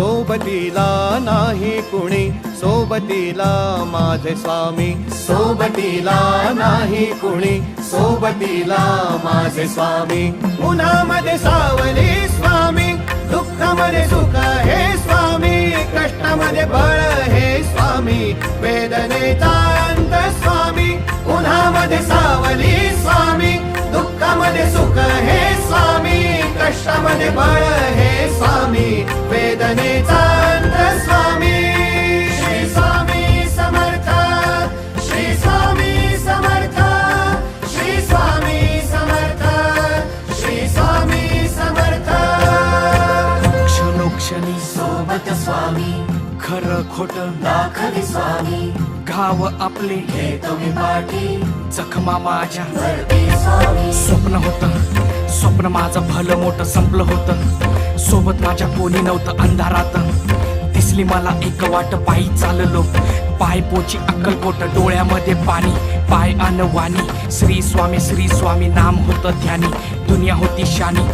सोबतीला नाही कुणी, सोबतीला माझे स्वामी. सोबतीला नाही कुणी, सोबतीला माझे स्वामी. उन्हामध्ये सावली स्वामी, दुःखामध्ये सुख हे स्वामी, कष्टामध्ये बळ हे स्वामी, वेदनेचा अंत स्वामी. उन्हामध्ये सावली स्वामी, दुःखामध्ये सुख हे स्वामी, कष्टामध्ये बळ हे स्वामी, वेदनेचा अंत स्वामी. श्री स्वामी समर्थ, श्री स्वामी समर्थ, श्री स्वामी समर्थ, श्री स्वामी समर्थ. क्षणोक्षणी सोबत स्वामी, खरं खोट दाखवी स्वामी, गाव आपले हे तुम्ही पाठी जखमा माझ्या. भरती स्वामी. स्वप्न होतं, स्वप्न माझं भलं मोठं संपलं होतं. सोबत माझ्या कोणी नव्हतं अंधारात. दिसली मला एक वाट, पायी चाललो, पाय पोची अक्कलकोट, डोळ्यामध्ये पाणी, पाय अन वाणी. श्री स्वामी नाम होतं ध्यानी, दुनिया होती शानी.